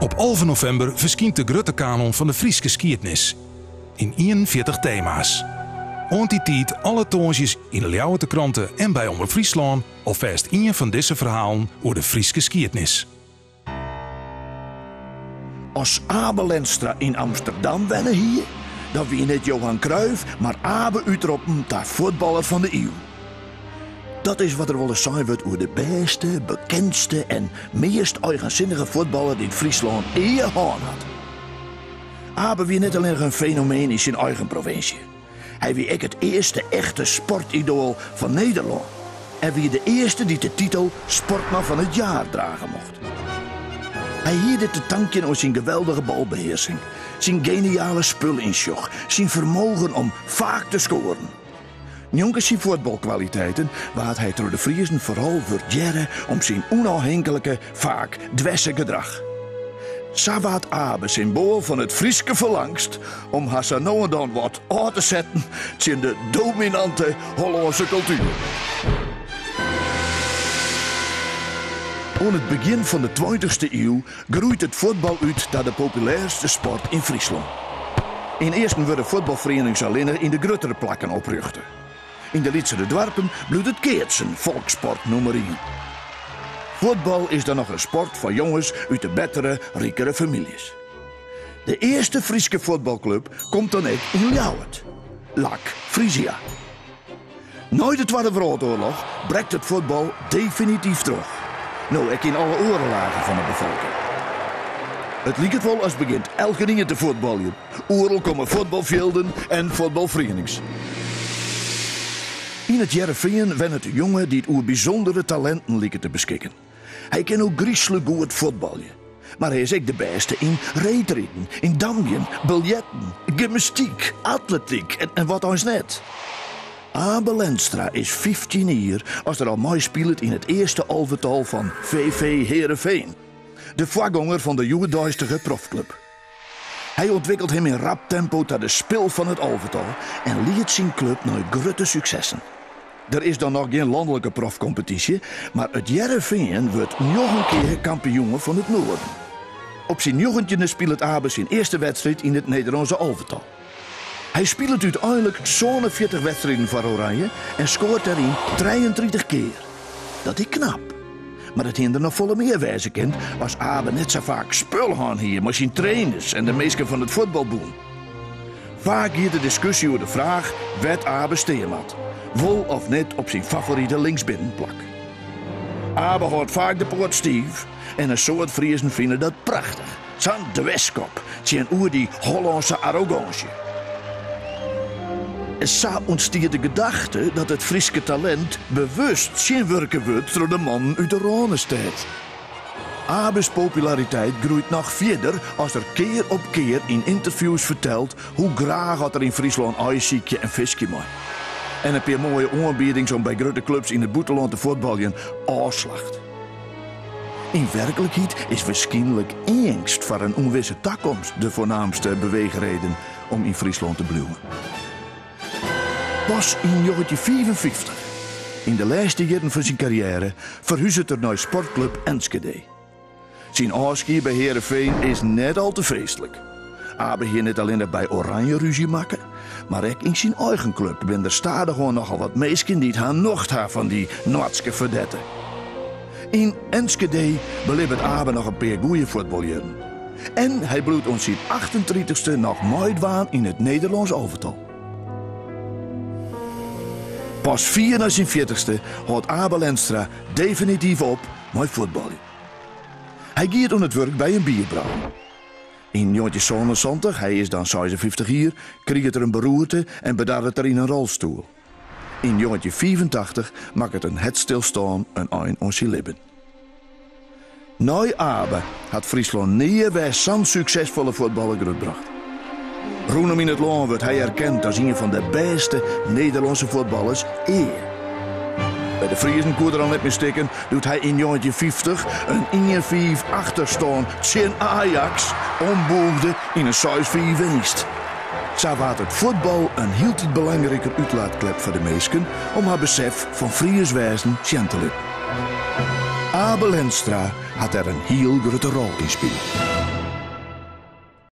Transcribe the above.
Op 11 november verschijnt de grote kanon van de Frieske skietnis. In 41 thema's. Rond die tijd alle toonsjes in de Ljouwerte kranten en bij Omroep Friesland alvast een van deze verhalen over de Frieske skietnis. Als Abe Lenstra in Amsterdam wennen hier, dan wie net Johan Cruijff, maar Abe uitroepen tot voetballer van de eeuw. Dat is wat er wel eens zijn wordt over de beste, bekendste en meest eigenzinnige voetballer die Friesland eer gehad had. Abe wie net alleen een fenomeen in zijn eigen provincie. Hij wie ook het eerste echte sportidool van Nederland. En wie de eerste die de titel Sportman van het Jaar dragen mocht. Hij hierde te danken aan zijn geweldige balbeheersing, zijn geniale spulinzog, zijn vermogen om vaak te scoren. Jongens zijn voetbalkwaliteiten waard hij door de Friesen vooral waarderen om zijn onafhankelijke, vaak dwesse gedrag. Zo waard Abe symbool van het Frieske verlangst om haar zo nou en dan wat aan te zetten in de dominante Hollandse cultuur. Aan het begin van de 20e eeuw groeit het voetbal uit naar de populairste sport in Friesland. In eerst werden voetbalverenigingen alleen in de grotere plakken oprichten. In de Liedsere dorpen bloedt het keertsen volkssport nummer 1. Voetbal is dan nog een sport voor jongens uit de betere, rijkere families. De eerste Frieske voetbalclub komt dan ook in Ljouwert. LAC Frisia. Nooit de Tweede Wereldoorlog breekt het voetbal definitief terug. Nou, ik in alle orenlagen van de bevolking. Het lijkt het wel als begint elke ding te voetballen. Overal komen voetbalvelden en voetbalverenigings. In het Jereveen wen het een jongen die het over bijzondere talenten lijken te beschikken. Hij kan ook griezelig goed voetballen. Maar hij is ook de beste in reetritten, in damjen, biljetten, gymnastiek, atletiek en wat ons net. Abe Lenstra is 15 jaar als er al mooi speelt in het eerste elftal van VV Heerenveen. De voorganger van de joegeduistige profclub. Hij ontwikkelt hem in rap tempo tot de spil van het elftal en leidt zijn club naar grote successen. Er is dan nog geen landelijke profcompetitie, maar het Jereveen wordt nog een keer kampioen van het Noorden. Op zijn jochentje speelt Abe zijn eerste wedstrijd in het Nederlandse elftal. Hij speelt uiteindelijk zo'n 40 wedstrijden voor Oranje en scoort daarin 33 keer. Dat is knap. Maar het hinder nog volle meer wijze kent als Abe net zo vaak spul gaan hier met zijn trainers en de meesten van het voetbalboom. Vaak hier de discussie over de vraag: werd Abe Steemat? Wel of net op zijn favoriete linksbinnenplak. Abe houdt vaak de poort stief en een soort Friesen vinden dat prachtig. Zo'n dweskop, zijn oer die Hollandse arrogantie. Zo ontstiert de gedachte dat het Frieske talent bewust geen werken wordt door de man uit de Ronestijd. Abe's populariteit groeit nog verder als er keer op keer in interviews vertelt hoe graag had er in Friesland ijsziekje en visje maakt. En een paar mooie aanbiedingen om bij grote clubs in het buitenland te voetballen afslacht. In werkelijkheid is waarschijnlijk angst voor een onwisse toekomst de voornaamste beweegreden om in Friesland te blijven. Pas in 1955, in de laatste jaren van zijn carrière, verhuist het er naar sportclub Enschede. Zijn afscheid bij Heerenveen is net al te feestelijk. Abe hier niet alleen bij Oranje ruzie maken, maar ook in zijn eigen club ben er stadig gewoon nogal wat meisjes die het nog van die Noordse verdetten. In Enschede beleeft Abe nog een paar goede voetbaljaren. En hij bloedt ons zijn 38e nog mooi waan in het Nederlands elftal. Pas 4 na zijn 40ste houdt Abe Lenstra definitief op met voetballen. Hij gaat aan het werk bij een bierbrouwer. In 1977, hij is dan 56 jaar, kreeg er een beroerte en bedaart er in een rolstoel. In 1984 maakt het een hartstilstand en een aan zijn lippen. Na Abe had Friesland niet zo'n succesvolle voetballer grootgebracht. Roenem in het land wordt hij erkend als een van de beste Nederlandse voetballers eer. Bij de Friesen kon er al net mee stikken, doet hij in 1950 een 1-5 achterstand tegen Ajax omboogde in een 6-4 winst. Zo was het voetbal een heel belangrijker uitlaatklep voor de meesten om haar besef van Fries wezen te leren. Abe Lenstra had er een heel grote rol in gespeeld.